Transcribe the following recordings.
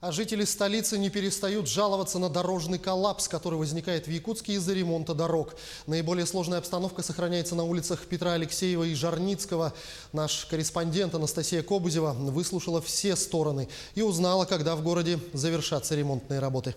А жители столицы не перестают жаловаться на дорожный коллапс, который возникает в Якутске из-за ремонта дорог. Наиболее сложная обстановка сохраняется на улицах Петра Алексеева и Жарницкого. Наш корреспондент Анастасия Кобузева выслушала все стороны и узнала, когда в городе завершатся ремонтные работы.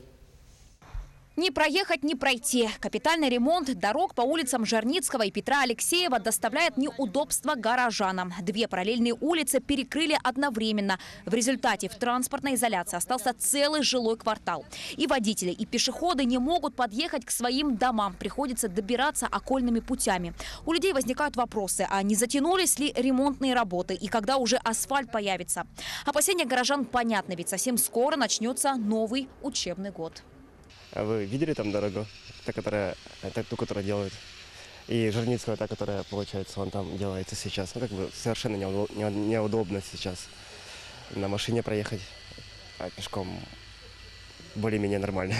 Не проехать, не пройти. Капитальный ремонт дорог по улицам Жарницкого и Петра Алексеева доставляет неудобства горожанам. Две параллельные улицы перекрыли одновременно. В результате в транспортной изоляции остался целый жилой квартал. И водители, и пешеходы не могут подъехать к своим домам. Приходится добираться окольными путями. У людей возникают вопросы, а не затянулись ли ремонтные работы и когда уже асфальт появится. Опасения горожан понятны, ведь совсем скоро начнется новый учебный год. А вы видели там дорогу, ту, которую делают? И Жарницкого, та, которая, получается, он там делается сейчас. Ну, как бы совершенно неудобно сейчас на машине проехать, а пешком более-менее нормально.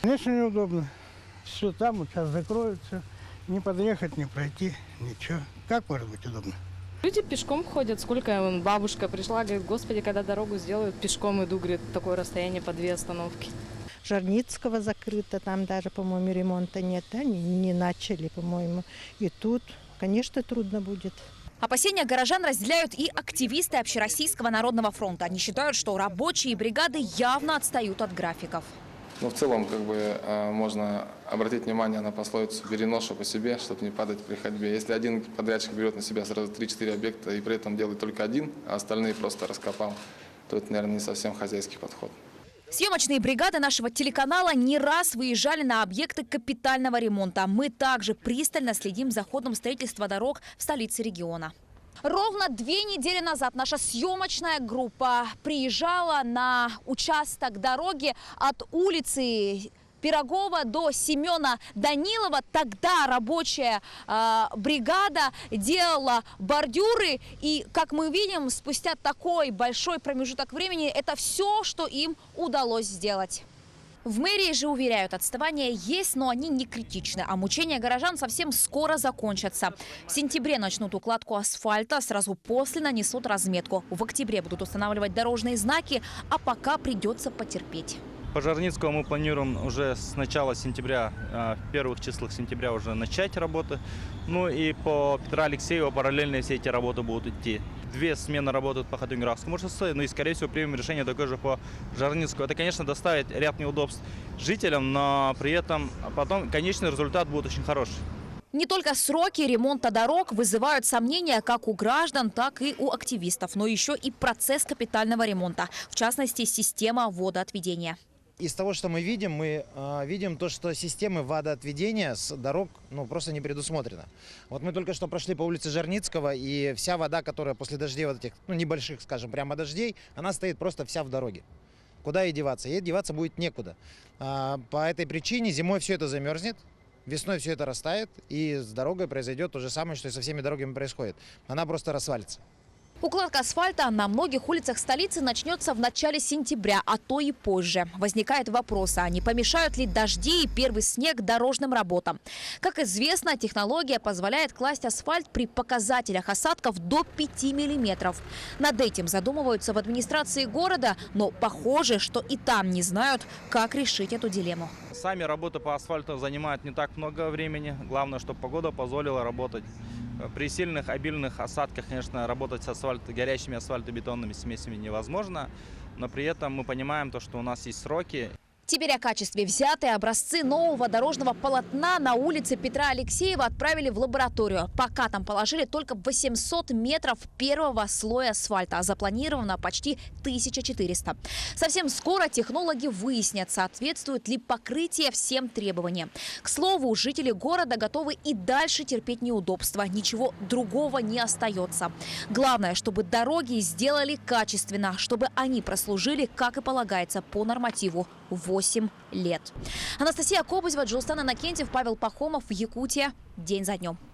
Конечно, неудобно. Все там, вот сейчас закроется. Не подъехать, не пройти, ничего. Как может быть удобно? Люди пешком ходят. Сколько бабушка пришла, говорит, господи, когда дорогу сделают, пешком иду, говорит, такое расстояние по 2 остановки. Жарницкого закрыто, там даже, по-моему, ремонта нет, да? Не начали, по-моему. И тут, конечно, трудно будет. Опасения горожан разделяют и активисты Общероссийского народного фронта. Они считают, что рабочие бригады явно отстают от графиков. Ну, в целом, можно обратить внимание на пословицу «бери ношу по себе, чтобы не падать при ходьбе». Если один подрядчик берет на себя сразу 3-4 объекта и при этом делает только один, а остальные просто раскопал, то это, наверное, не совсем хозяйский подход. Съемочные бригады нашего телеканала не раз выезжали на объекты капитального ремонта. Мы также пристально следим за ходом строительства дорог в столице региона. Ровно 2 недели назад наша съемочная группа приезжала на участок дороги от улицы Пирогова до Семена Данилова. Тогда рабочая бригада делала бордюры. И, как мы видим, спустя такой большой промежуток времени, это все, что им удалось сделать. В мэрии же уверяют, отставания есть, но они не критичны, а мучения горожан совсем скоро закончатся. В сентябре начнут укладку асфальта, сразу после нанесут разметку. В октябре будут устанавливать дорожные знаки, а пока придется потерпеть. По Жарницкому мы планируем уже с начала сентября, в первых числах сентября уже начать работы. Ну и по Петра Алексеева параллельно все эти работы будут идти. 2 смены работают по Ходынграфскому шоссе, ну и, скорее всего, примем решение такое же по Жарницкому. Это, конечно, доставит ряд неудобств жителям, но при этом потом конечный результат будет очень хороший. Не только сроки ремонта дорог вызывают сомнения как у граждан, так и у активистов, но еще и процесс капитального ремонта, в частности, система водоотведения. Из того, что мы видим то, что системы водоотведения с дорог просто не предусмотрено. Вот мы только что прошли по улице Жарницкого, и вся вода, которая после дождей, вот этих небольших, скажем, прямо дождей, она стоит просто вся в дороге. Куда ей деваться? Ей деваться будет некуда. По этой причине зимой все это замерзнет, весной все это растает, и с дорогой произойдет то же самое, что и со всеми дорогами происходит. Она просто рассвалится. Укладка асфальта на многих улицах столицы начнется в начале сентября, а то и позже. Возникает вопрос, а не помешают ли дожди и первый снег дорожным работам? Как известно, технология позволяет класть асфальт при показателях осадков до 5 миллиметров. Над этим задумываются в администрации города, но похоже, что и там не знают, как решить эту дилемму. Сами работы по асфальту занимают не так много времени. Главное, чтобы погода позволила работать. При сильных, обильных осадках, конечно, работать с горячими асфальтобетонными смесями невозможно, но при этом мы понимаем, что у нас есть сроки. Теперь о качестве. Взятые образцы нового дорожного полотна на улице Петра Алексеева отправили в лабораторию. Пока там положили только 800 метров первого слоя асфальта, а запланировано почти 1400. Совсем скоро технологи выяснят, соответствует ли покрытие всем требованиям. К слову, жители города готовы и дальше терпеть неудобства. Ничего другого не остается. Главное, чтобы дороги сделали качественно, чтобы они прослужили, как и полагается, по нормативу 8 лет. Анастасия Кобузева, Джилстан Иннокентьев, Павел Пахомов, Якутия. День за днем.